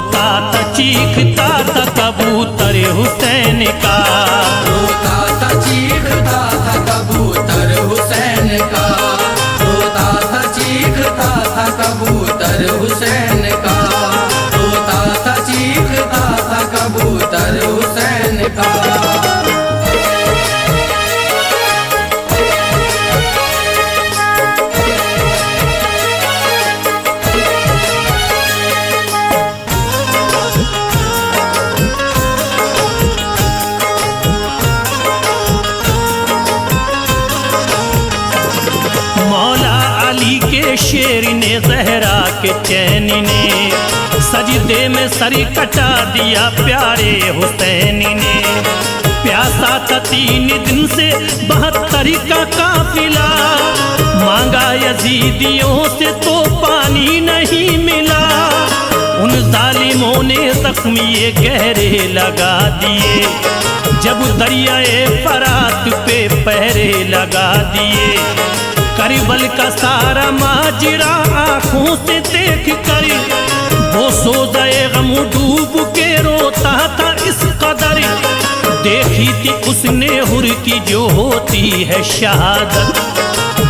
रोता था चीखता था कबूतर हुसैन का, रोता था चीखता था कबूतर हुसैन का, रोता था चीखता था कबूतर हुसैन का, रोता था चीखता था कबूतर हुसैन का। शेर ने जहरा के चैन ने सजदे में सर कटा दिया प्यारे हुसैन ने। प्यासा था 3 दिन से 72 का काफिला, मांगा यजीदियों से तो पानी नहीं मिला। उन जालिमों ने जख्मी ये गहरे लगा दिए, जब दरियाए फरात पे पहरे लगा दिए। करबल का सारा माजरा आंखों से देख कर वो सोज़े गम डूब के रोता था इस कदर। देखी थी उसने हुर की जो होती है शहादत,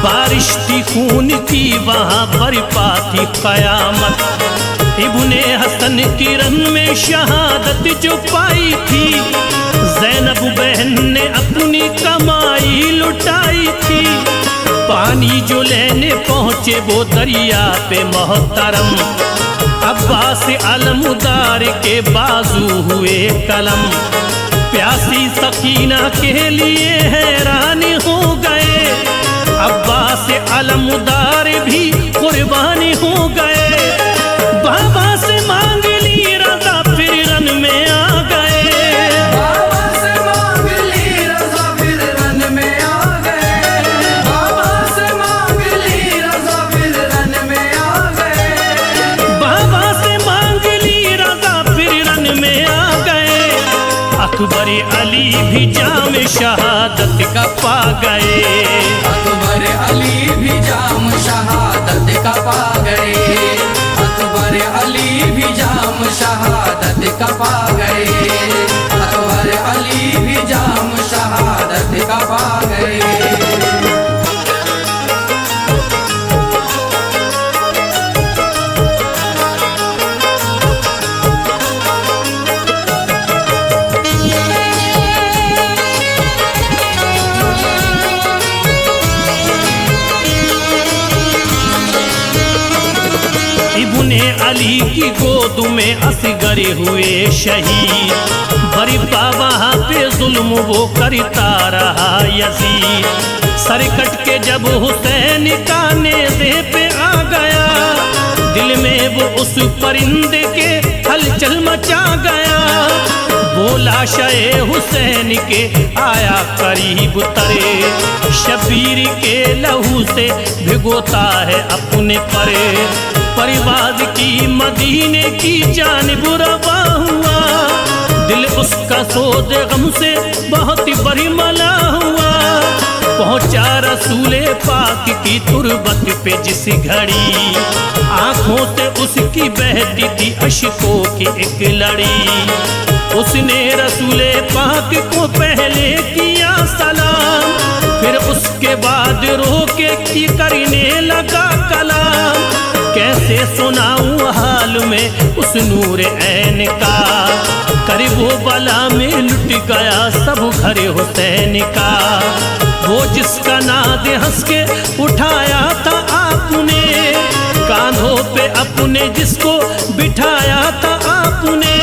बारिश थी खून की वहाँ बरपा थी कयामत। इब्ने हसन की रन में शहादत जो पाई थी, ज़ैनब बहन ने अपनी कमाई लुटाई थी। पानी जो लेने पहुँचे वो दरिया पे मोहतरम, अब्बास अलमदार के बाजू हुए कलम। प्यासी सकीना के लिए हैरान हो गए, अब्बास अलमदार भी कुर्बानी हो गए। बाबा से मांग ली रज़ा फिर रन में आ गए, बाबा से मांग ली रज़ा फिर रन में आ गए, बाबा से मांग ली रज़ा फिर रन में आ गए, बाबा से मांग ली रज़ा फिर रन में आ गए। अकबर अली भी जाम शहादत का पा गए, अकबर अली भी जाम शहादत का पा गए, अकबर अली भी जाम शहादत का पा गए, अकबर अली भी जाम शहादत का पा गए। इब्ने अली की गोद में असगर हुए शहीद, बरपा वहाँ पे जुल्म वो करता रहा यजीद। सर कट के जब हुसैन का नेज़े पे आ गया, दिल में वो उस परिंदे के हलचल मचा गया। बोला शे हुसैन के आया करीब तरे, शबीर के लहू से भिगोता है अपने परे। परिवाद की मदीने की जानिब रवा हुआ, दिल उसका सोज़े गम से बहुत बरिमला हुआ। पहुँचा रसूले पाक की तुरबत पे जिस घड़ी, आँखों से उसकी बहती थी अश्कों की एक लड़ी। उसने रसूले पाक को पहले किया सलाम, फिर उसके बाद रोके की करने लगा कलाम। कैसे सुनाऊं हाल में उस नूर ऐन का, करबो बला में लुट गया सब घर हुसैन का। वो जिसका नाद हंस के उठाया था आपने, कांधों पे अपने जिसको बिठाया था आपने।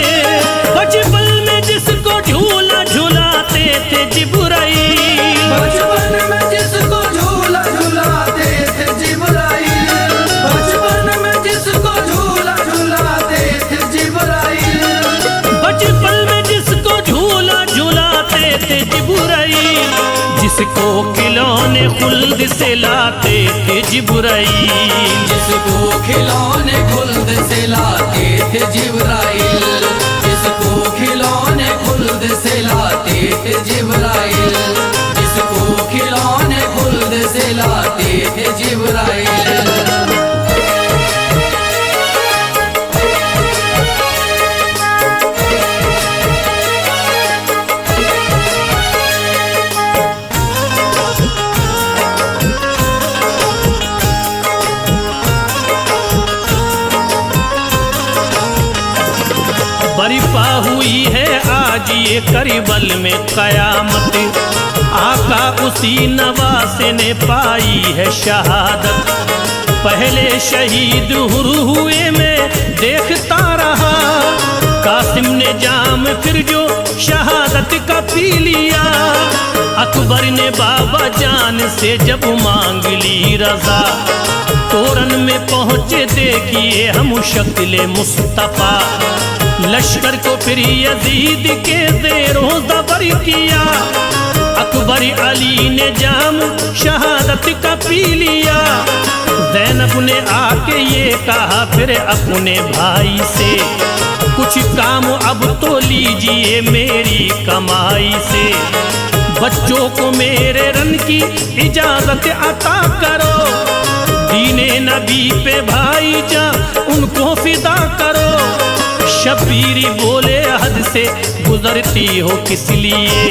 बचपन में जिसको झूला झूलाते थे जिब्राइल, बचपन में जिसको झूला झूलाते थे जिब्राइल, बचपन में जिसको झूला झूलाते थे जिब्राइल, बचपन में जिसको झूला झूलाते थे जिब्राइल। जिसको खिलौने खुल्द से लाते थे जिब्राइल, जिसको खिलौने खुल्द से लाते थे जिब्राइल, जिसको खिलौने खुल्द से लाते थे जिब्राइल, जिसको खिलौने खुल्द से लाते थे जिब्राइल। ये करबल में कयामत, आका उसी नवासे ने पाई है शहादत। पहले शहीद हुए में देखता रहा, कासिम ने जाम फिर जो शहादत का पी लिया। अकबर ने बाबा जान से जब मांग ली रजा, तोरन में पहुँचे देखिए हम शक्ल मुस्तफा। लश्कर को फिर यजीद के ज़ेरों ज़बर किया, अकबर अली ने जाम शहादत का पी लिया। ज़ैनब ने आके ये कहा फिर अपने भाई से, कुछ काम अब तो लीजिए मेरी कमाई से। बच्चों को मेरे रन की इजाजत अता करो, दीने नबी पे भाई जा उनको फिदा करो। शब्बीरी बोले हद से गुजरती हो किस लिए,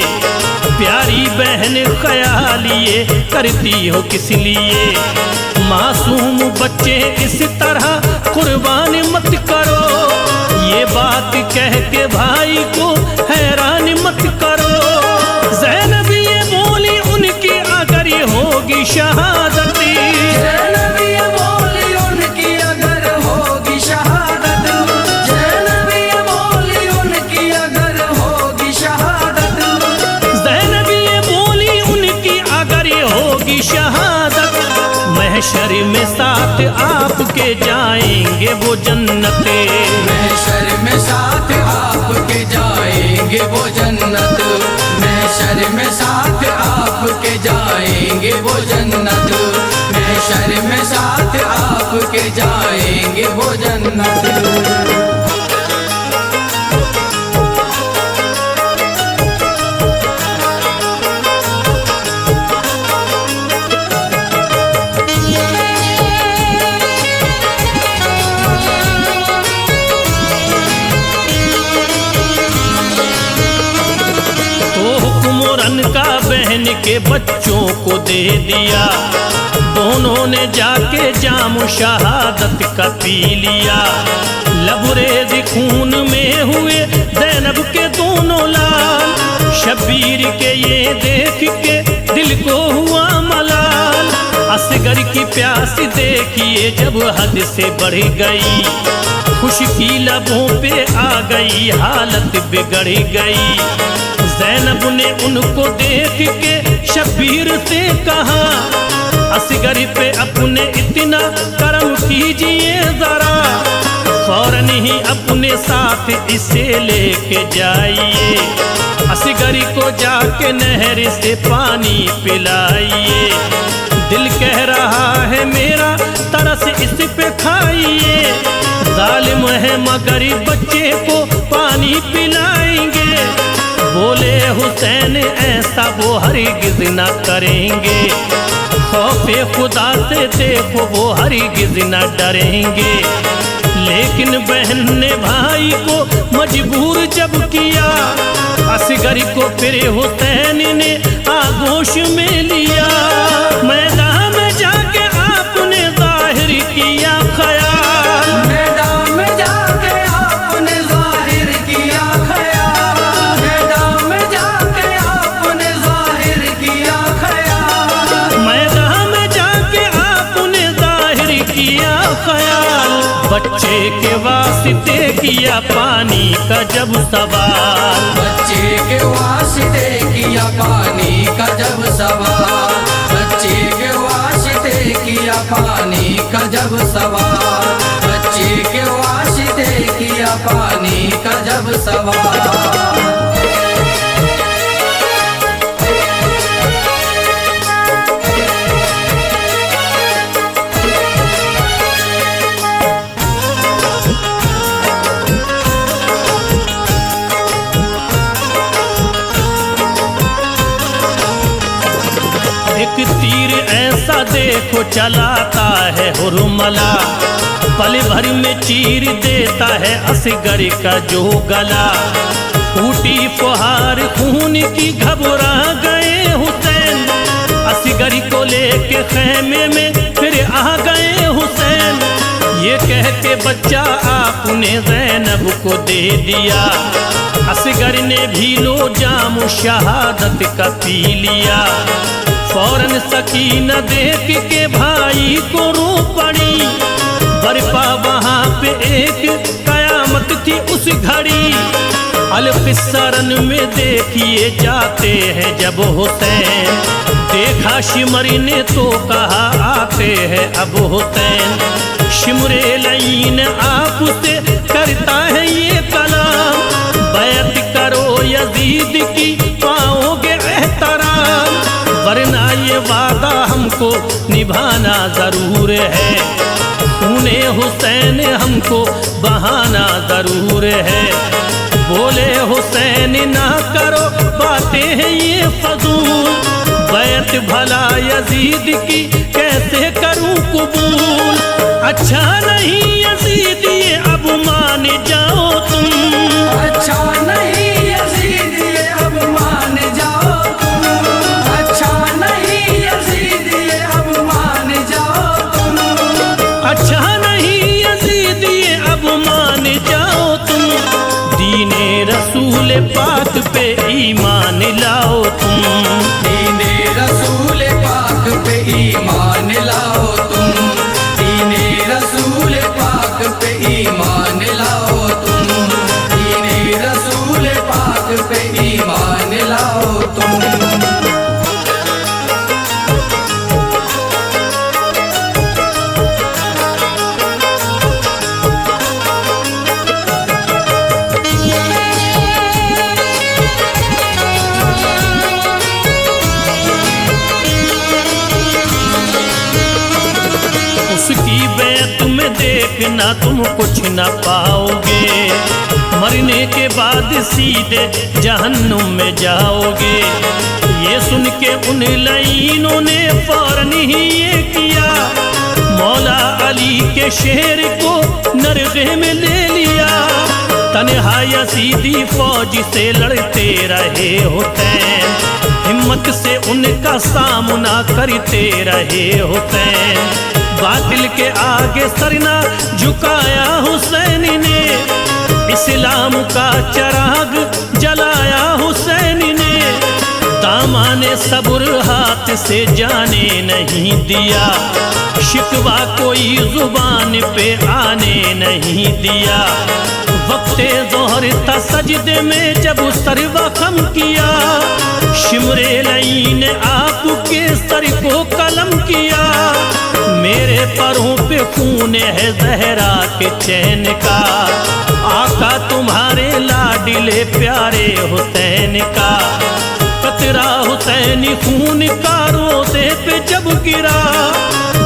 प्यारी बहन ख्यालिए करती हो किस लिए। मासूम बच्चे इस तरह कुर्बान मत करो, ये बात कह के भाई को हैरान मत करो। ज़ैनब ये बोली उनकी अगर ये होगी शहादत, ज़ैनब ये बोली उनकी अगर होगी शहादत, ज़ैनब ये बोली उनकी अगर होगी शहादत, ज़ैनब ये बोली उनकी अगर ये होगी शहादत। महशर में साथ आपके जाएंगे वो जन्नते, महशर में साथ आपके जाएंगे वो जन्नत, महशर में साथ आपके जाएंगे वो जन्नत, महशर में साथ आपके जाएंगे वो जन्नत। का बहन के बच्चों को दे दिया, दोनों ने जाके जाम शहादत का पी लिया। लबरेज खून में हुए ज़ैनब के दोनों लाल, शब्बीर के ये देख के दिल को हुआ मलाल। असगर की प्यास देखिए जब हद से बढ़ गई, खुशकी लबों पे आ गई हालत बिगड़ गई। ज़ैनब ने उनको देख के शब्बीर से कहा, असगर पे अपने इतना करम कीजिए जरा, फौरन ही अपने साथ इसे लेके जाइए। असगर को जाके नहर से पानी पिलाइए, दिल कह रहा है मेरा तरस इस पे खाइए। जालिम है मगर बच्चे को पानी पिलाएंगे, बोले हुसैन ऐसा वो हरगिज़ न करेंगे। खौफे खुदा से देखो वो हरगिज़ न डरेंगे। लेकिन बहन ने भाई को मजबूर जब किया, असगर को फिर हुसैन ने आगोश में लिया। मैदान में जाके आपने जाहिर किया ख्याल, मैदान में जाके आपने जाहिर किया ख्याल, मैदान में जाके आपने जाहिर किया ख्याल, मैदान में जाके आपने जाहिर किया ख्याल। बच्चे के वास्ते किया पानी का जब सवाल, बच्चे के वास्ते किया पानी का जब सवाल, बच्चे के वास्ते किया पानी का जब सवाल, बच्चे के वास्ते किया पानी का जब सवाल। एक तीर ऐसा देखो चलाता है हुरमला, पल भर में चीर देता है असगर का जो गला। फूटी फुहार खून की घबरा गए हुसैन, असगर को लेके खैमे में फिर आ गए हुसैन। ये ये कह के बच्चा आपने ज़ैनब को दे दिया। असगर ने भी लो जाम शहादत का पी लिया। फौरन सकीना देख के भाई को रो पड़ी। बरपा वहाँ पे एक कयामत थी उस घड़ी। अलकिस्सरन में देखिए जाते हैं जब हुसैन। देखा शिमरी ने तो कहा आते हैं अब हुसैन। शिमरे लईन आपसे करता है ये कलाम। बैत करो यजीद की पाओगे एहतराम। वरना ये वादा हमको निभाना जरूर है। खूने हुसैन हमको बहाना जरूर है। बोले हुसैन ना करो बातें हैं ये फजूल। बैत भला यजीद की कैसे करूं कबूल। अच्छा नहीं यजीद ये अब मान जाओ तुम। अच्छा नहीं यजीद ये अब मान जाओ तुम। अच्छा नहीं यजीद ये अब मान जाओ तुम। अच्छा नहीं यजीद ये अब मान जाओ तुम। दीने रसूल पाक पे ईमान लाओ तुम। दीने रसूल पाक पे ईमान लाओ तुम। दीने रसूल पाक पे ईमान लाओ तुम। दीने रसूल पाक पे ईमान लाओ तुम। उसकी बैत में देखना तुम कुछ न पाओगे। मरने के बाद सीधे जहन्नुम में जाओगे। ये सुन के उन लईनों ने फौरन ही ये किया। मौला अली के शेर को नरगे में ले लिया। तन्हा यजीदी फौज से लड़ते रहे हुसैन। हिम्मत से उनका सामना करते रहे हुसैन। बातिल के आगे सरना झुकाया हुसैन ने। इस्लाम का चिराग जलाया हुसैन ने। दामाने सब्र हाथ से जाने नहीं दिया। शिकवा कोई जुबान पे आने नहीं दिया। वक्ते ज़ोहर था सजदे में जब सरवा खम किया। शिमरे लईन आपके सर को कलम किया। मेरे पैरों पे खून है ज़हरा के चैन का। आका तुम्हारे लाडिले प्यारे हुसैन का। कतरा हुसैनी खून का रोज़े पे जब गिरा।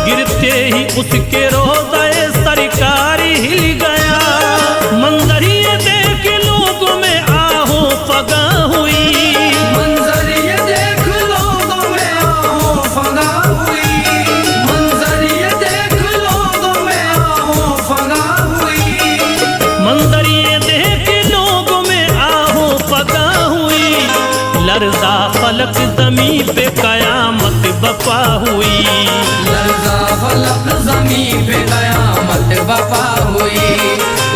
गिरते ही उसके रोज़े सरकार हिल गया। मंजर ये देख लोगों में आहो फगा हुई। मंजर ये देख लोगों में आहो फगा हुई। मंजर ये देख लोगों में आहो फगा हुई। मंजर ये देख लोगों में आहो फगा हुई। लर्जा फलक ज़मीं पे कयामत बपा हुई। लर्जा फलक ज़मीं पे कयामत बपा हुई।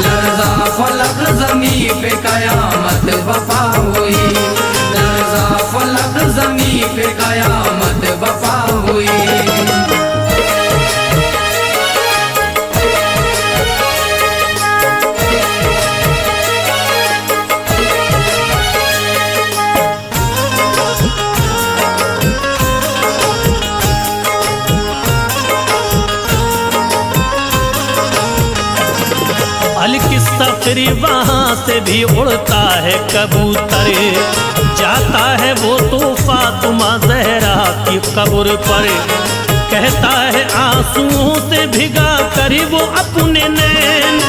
लर्जा फलक ज़मीं पे कयामत बपा हुई। लर्जा फलक ज़मीं पे कयामत बपा हुई। अलकिस्सा फिर वहाँ से भी उड़ता है कबूतर। जाता है वो तो फातिमा ज़हरा की कब्र पर। कहता है आंसुओं से भिगा कर वो अपने नैन।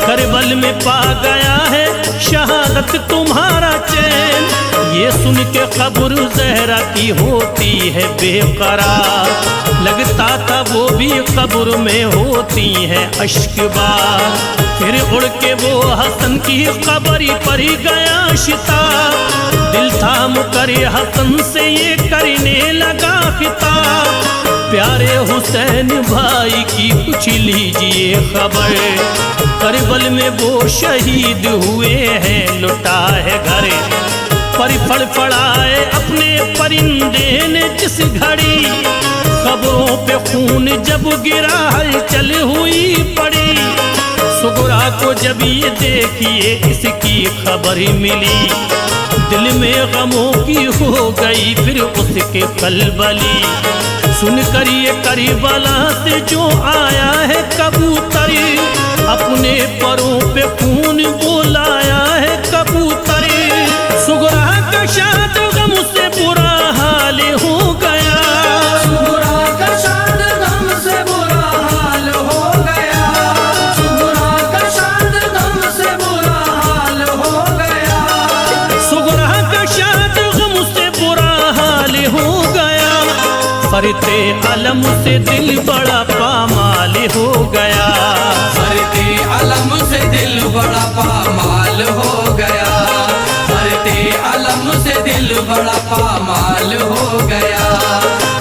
करबल में पा गया है शहादत तुम्हारा चैन। ये सुन के कब्र ज़हरा की होती है बेकरार। लगता था वो भी कब्र में होती है अश्कबार। फिर उड़ के वो हसन की कब्र पर गया शिताब। दिल थाम कर हसन से ये करने लगा खिताब। प्यारे हुसैन भाई की कुछ लीजिए खबर, करबल में वो शहीद हुए हैं, लुटा है घर। पर फड़फड़ाए अपने परिंदे ने जिस घड़ी, खबरों पे खून जब गिरा हलचल हुई पड़ी। सुगरा को जब ये देखिए इसकी खबर मिली, दिल में गमों की हो गई फिर उसके कलबली। सुनकर ये करबला से जो आया है कबूतर, अपने परों पे खून बोलाया है कबूतर। सुगरा का शाद गम से बुरा हाल हो गया, सुगरा का शाद गम से बुरा हाल हो गया, सुगरा का शाद गम से बुरा हाल हो गया, सुगरा का शाद गम से बुरा हाल हो गया। फरते अलम से दिल बड़ा पामाल हो गया, फरते अलम से दिल बड़ा पामाल हो गया, फरते अलम से दिल बड़ा पामाल हो गया,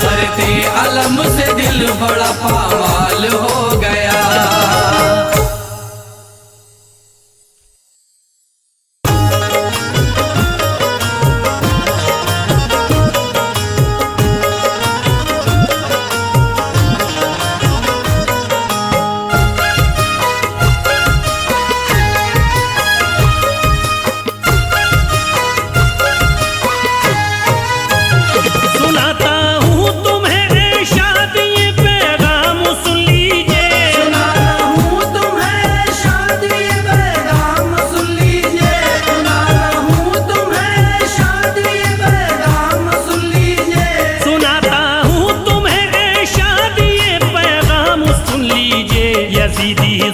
फरते अलम से दिल बड़ा पामाल हो गया।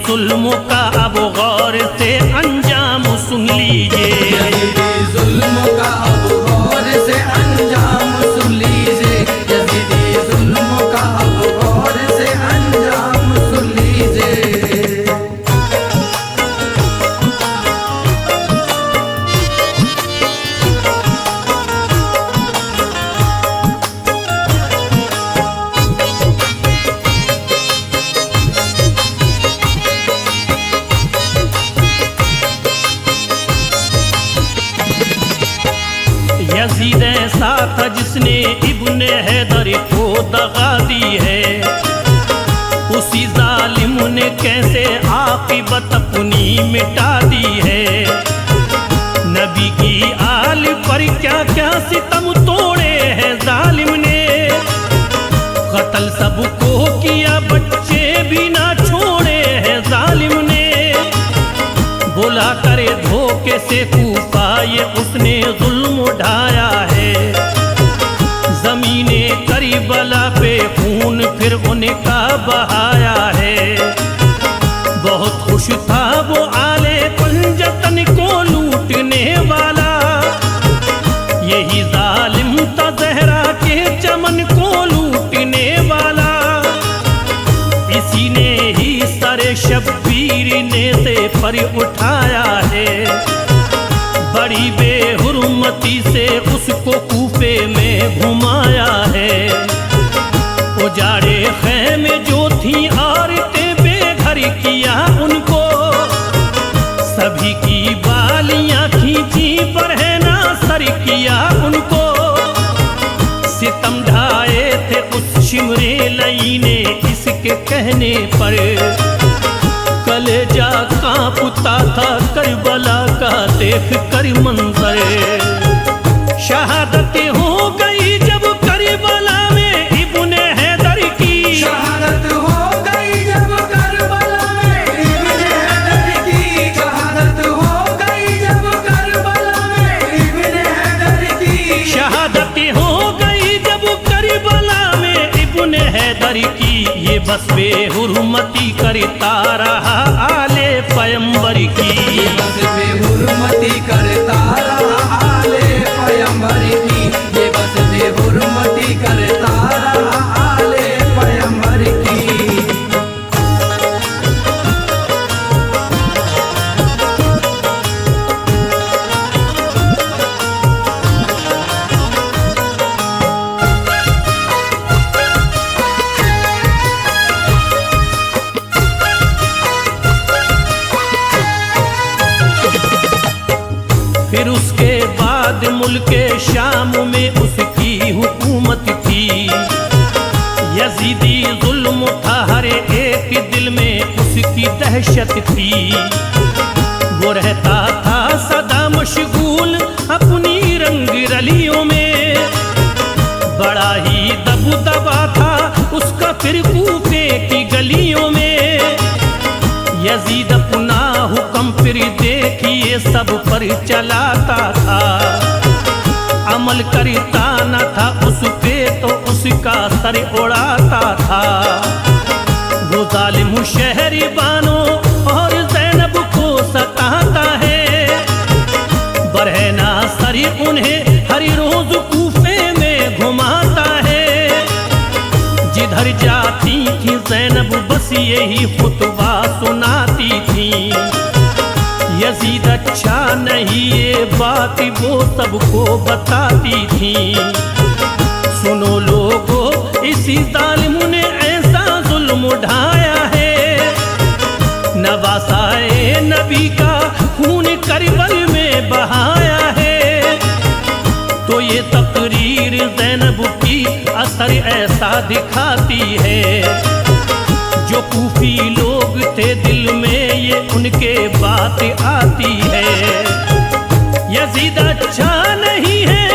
जुल्म का अब गौर से अंजाम सुन लीजिए, जुल्म का अब गौर से अंजाम सुन लीजिए, यज़ीदी जुल्म का अब गौर से अंजाम सुन लीजिए। यजीद ऐसा था जिसने इब्ने हैदर को दगा दी है, उसी जालिम ने कैसे आक़िबत अपनी मिटा दी है। नबी की आल पर क्या क्या सितम तोड़े हैं जालिम ने, कत्ल सबको किया बच्चे भी ना छोड़े हैं जालिम ने। बुला करे धोखे से कूफा ये उसने जुल्म उठाया है, ज़मीने करबला पे खून फिर उनका बहाया है। बहुत खुश था वो आले पंजतन को लूटने वाला, यही जालिम था ज़हरा के चमन को लूटने वाला। इसी ने ही सरे शब्बीर ने से पर उठाया है, बड़ी बेहुरमती से उसको कूफे में घुमाया है। उजाड़े खैमे जो थी औरतें बेघर किया उनको, सभी की बालियां खींची पर है ना सर किया उनको। सितम ढाए थे उस शिमरे लई ने इसके कहने पर, कलेजा कांपता था करबला का देख कर मंजर। शहादत हो गई जब करबला में इब्ने हैदर की, शहादत हो गई जब करबला में इब्ने हैदर की, शहादत हो गई जब करबला में इब्ने हैदर की, शहादत हो गई जब करबला में इब्ने हैदर की। ये बस बेहुरमती करता रहा आले पैगंबर की, ये बस बेहुरमती करता रहा आले पैगंबर की, ये बस बेहुरमती करता रहा आले पैगंबर की। मुल्क शाम में उसकी हुकूमत थी। यजीदी जुल्म था हर एक दिल में उसकी दहशत थी। वो रहता था सदा मशगूल अपनी रंग रलियों में। बड़ा ही दबदबा था उसका फिर कूफे की गलियों में। यजीद अपना हुक्म फिर देखिए सब पर चलाता था। अमल करता न था उस पे तो उसका सर उड़ाता था। वो जालिम शहरी बानो और ज़ैनब को सताता है। बरहना सरी उन्हें हर रोज कूफे में घुमाता है। जिधर जाती थी ज़ैनब बस यही खुतबा सुनाती थी। यजीद अच्छा नहीं ये बात वो सबको बताती थी। सुनो लोगो इसी जालिम ने ऐसा जुल्म उठाया है। नवासाए नबी का खून करबल में बहाया है। तो ये तकरीर ज़ैनब की असर ऐसा दिखाती है। जो कूफी लोग थे दिल में ये उनके बात आती है। यजीद अच्छा नहीं है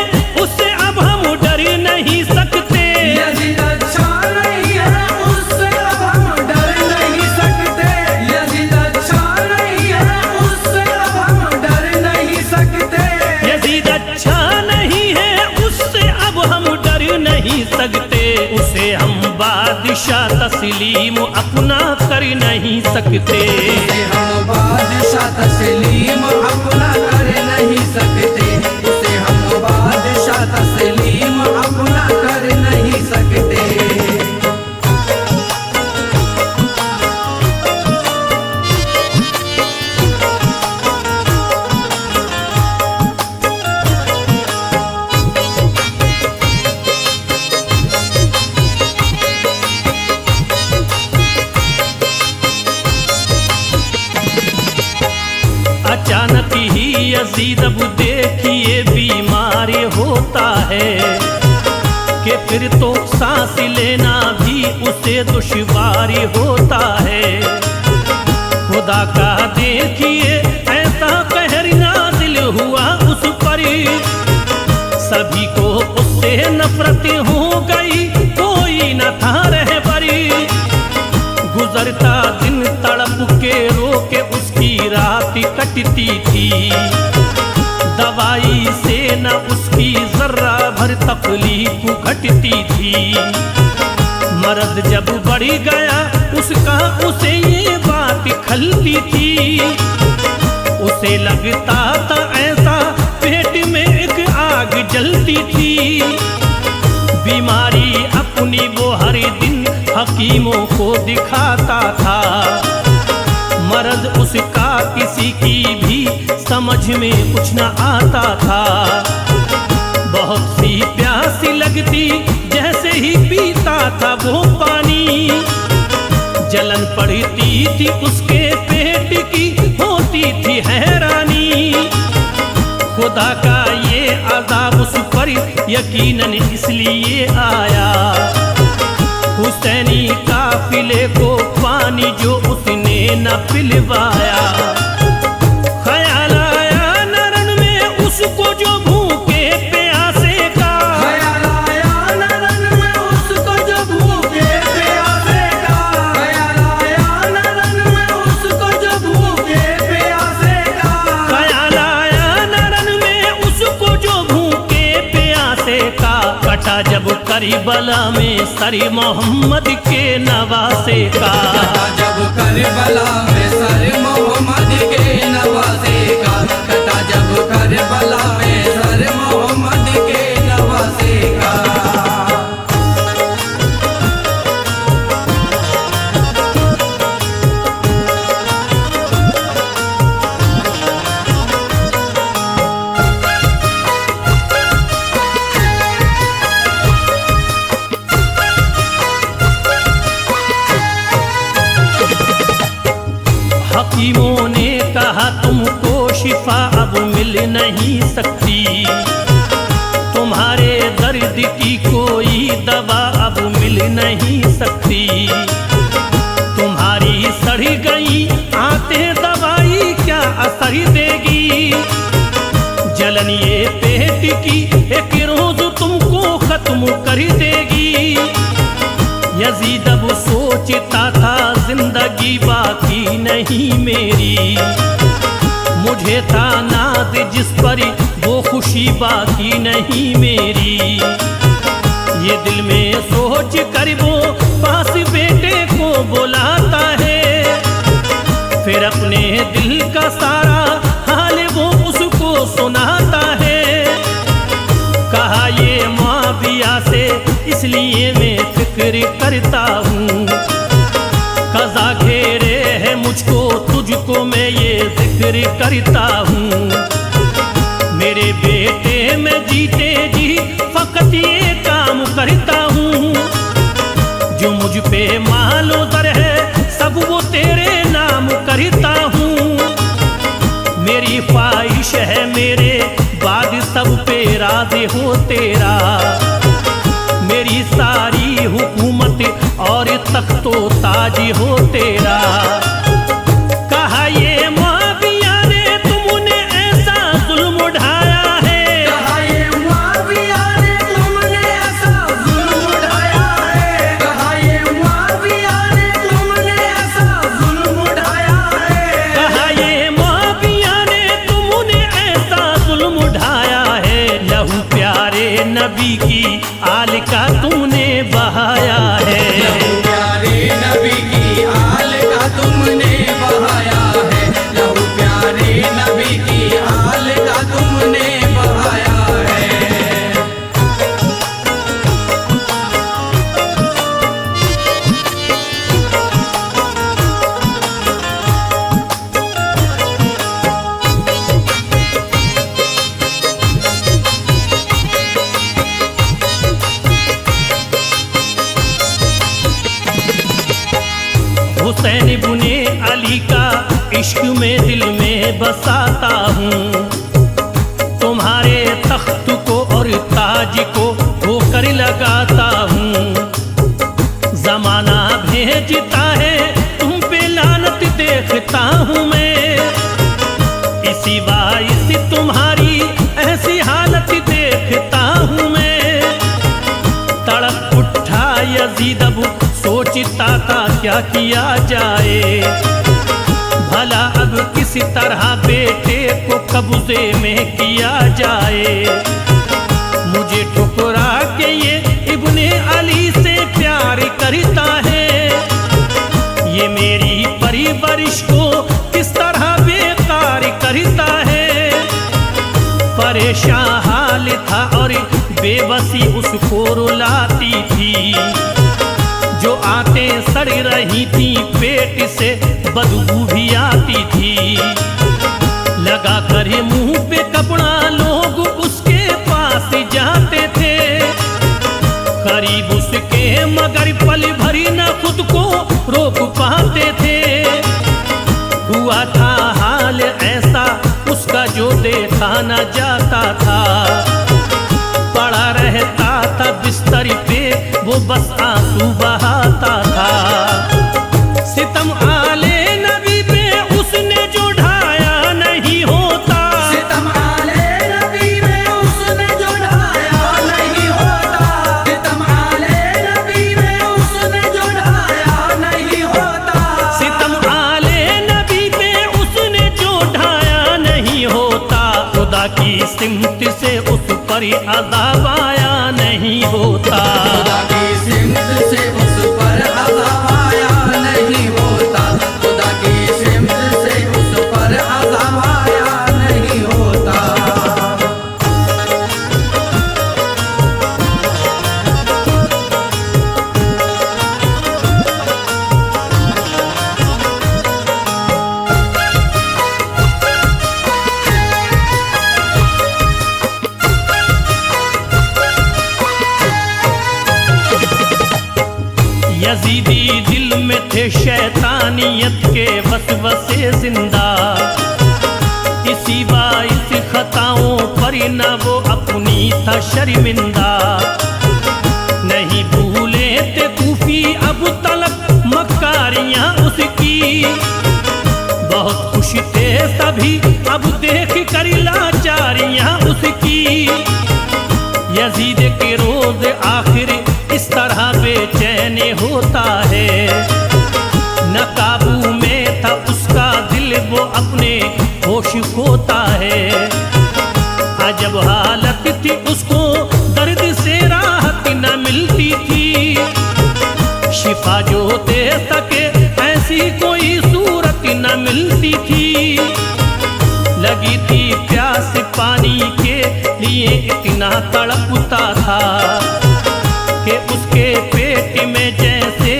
उससे अब हम डर नहीं सकते। यजीद अच्छा नहीं है उससे अब हम डर नहीं सकते। यजीद अच्छा नहीं है उससे अब हम डर नहीं सकते। यजीद अच्छा नहीं है उससे अब हम डर नहीं सकते। उसे हम बादशाह तस्लीम अपना कर नहीं सकते। उसे हम बादशाह तस्लीम अपना कर नहीं सकते। उसे हम बादशाह तस्लीम अपना कर नहीं सकते। अचानक ही यजीद अब देखिए बीमार होता है। कि फिर तो सांस लेना भी उसे दुश्वार होता है। खुदा का देखिए ऐसा कहर नाज़िल हुआ उस पर। सभी को उससे नफरत हो गई कोई न था रहबरी। गुजरता दिन तड़प के रोके उसकी रात कटती थी। दवाई से न उसकी जर्रा भर तकलीफ घटती थी। मर्द जब बढ़ गया उसका उसे ये बात खलती थी। उसे लगता था ऐसा पेट में एक आग जलती थी। बीमारी अपनी वो हर दिन हकीमों को दिखाता था। मर्द उसका किसी की भी समझ में कुछ न आता था। बहुत सी प्यासी लगती जैसे ही पीता था वो पानी। जलन पड़ती थी उसके पेट की होती थी हैरानी। खुदा का ये अज़ाब उस पर यकीनन इसलिए आया। हुसैनी काफिले को पानी जो उसने न पिलवाया। ख्याल आया नरन में उसको जो भूखे प्यासे का। ख्याल आया नरन में उसको जो भूखे प्यासे का। ख्याल आया नरन में उसको जो भूखे प्यासे का। ख्याल आया नरन में उसको जो भूखे प्यासे का। कटा जब करबला में सर मोहम्मद के नवासे का। कटा जब करबला में सर मोहम्मद के नवासे का। कटा जब करबला में सर मोहम्मद के नवासे का। हकीमों ने कहा तुमको शिफा अब मिल नहीं सकती। दर्द की कोई दवा अब मिल नहीं सकती। तुम्हारी सड़ी गई आंतें दवाई क्या असर देगी। जलन ये पेट की एक रोज तुमको खत्म कर देगी। यजीद अब सोचता था जिंदगी बाकी नहीं मेरी। मुझे था नाज जिस पर वो खुशी बाकी नहीं मेरी। ये दिल में सोच कर वो पास बेटे को बुलाता है। फिर अपने दिल का सारा हाल वो उसको सुनाता है। कहा ये मुआविया से इसलिए मैं फिक्र करता हूँ। कज़ा घेरे है मुझको तुझको मैं ये जिक्र करता हूँ। मेरे बेटे में जीते जी फकत ये काम करता हूँ। जो मुझ पे मालो दर है सब वो तेरे नाम करता हूँ। मेरी ख्वाहिश है मेरे बाद सब पे राज़ी हो तेरा। मेरी सारी हुकूमत और तख्तो ताज हो तेरा। कहा ये मुआविया ने तुमने ऐसा जुल्म उठाया है। कहा ये मुआविया ने तुमने ऐसा जुल्म उठाया है। कहा ये मुआविया ने तुमने ऐसा जुल्म उठाया है। कहा ये मुआविया ने तुमने ऐसा जुल्म उठाया है। लहू प्यारे नबी की आल का तूने बहाया है। लहू प्यारे नबी की आल का तुमने बहाया है। लहू प्यारे नबी की आल का तुमने बहाया है। हुसैन इब्ने अली का इश्क में दिल में बसाता हूँ। तुम्हारे तख्त को और ताज को होकर लगाता हूँ। जमाना भेजता है तुम पे लानत देखता हूँ मैं। इसी बाइस तुम्हारी ऐसी हालत देखता हूँ मैं। तड़प उठा यजीद अब सोचता था क्या किया जाए। भला अब किसी तरह बेटे को कब्जे में किया जाए। मुझे ठुकरा के ये इब्ने अली से प्यार करता है। ये मेरी परवरिश को किस तरह बेकार करता है। परेशान हाल था और बेबसी उसको रुलाती थी। जो आंतें सड़ रही थी पेट से बदबू भी आती थी। लगा कर मुंह पे कपड़ा लोग उसके पास जाते थे। करीब उसके मगर पल भरी न खुद को रोक पाते थे। हुआ था हाल ऐसा उसका जो देखा न जाता था। पड़ा रहता था बिस्तर पे वो बस आंसू बहाता था। सितम आले नबी पे उसने जो ढाया नहीं होता। सितम आले नबी में उसने जो ढाया नहीं होता। सितम आले नबी में उसने जो ढाया नहीं होता। सितम आले नबी पे उसने जो ढाया नहीं होता। खुदा की सिमत से उस पर अज़ाब आया नहीं होता। खुदा की सिमत से उस पर अज़ाब आया नहीं होता। खुदा की सिमत से उस पर अज़ाब आया नहीं होता। यजीदी दिल में थे शैतानियत के वसवसे जिंदा। इसी बाइस खताओं पर वरना वो अपनी था शर्मिंदा। नहीं भूले थे कूफी अब तलक मक्कारियां उसकी, बहुत खुश थे सभी अब देख कर लाचारियां उसकी। यजीद के रोज आखिर इस तरह बेचैन होता है, न काबू में था उसका दिल वो अपने होश खोता है। अजब हालत थी उसको दर्द से राहत न मिलती थी, शिफा जो दे सके ऐसी कोई सूरत न मिलती थी। लगी थी प्यास पानी के लिए इतना तड़पता था कि उसके पेट में जैसे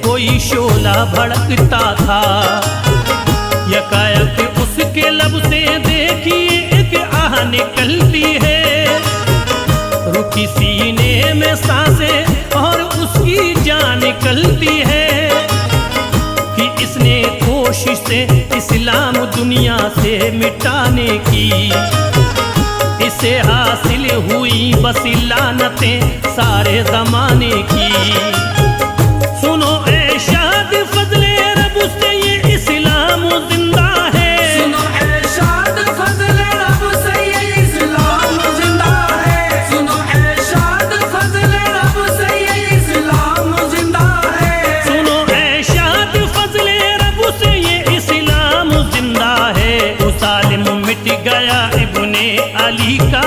कोई शोला भड़कता था। यकायक उसके लब से देखिए एक आह निकलती है, रुकी सीने में सांसें और उसकी जान निकलती है कि इसने कोशिश से इस्लाम दुनिया से मिटाने की, इसे हासिल हुई बस लानतें सारे जमाने की। सुनो ऐ शाद फजले रब से ये इस्लाम जिंदा है, सुनो ऐ शाद फजले रब से ये इस्लाम जिंदा है, सुनो ऐ शाद फजले रब से ये इस्लाम जिंदा है, सुनो ऐ शाद फजले रब से ये इस्लाम जिंदा है। वो जालिम मिट गया इब्ने अली का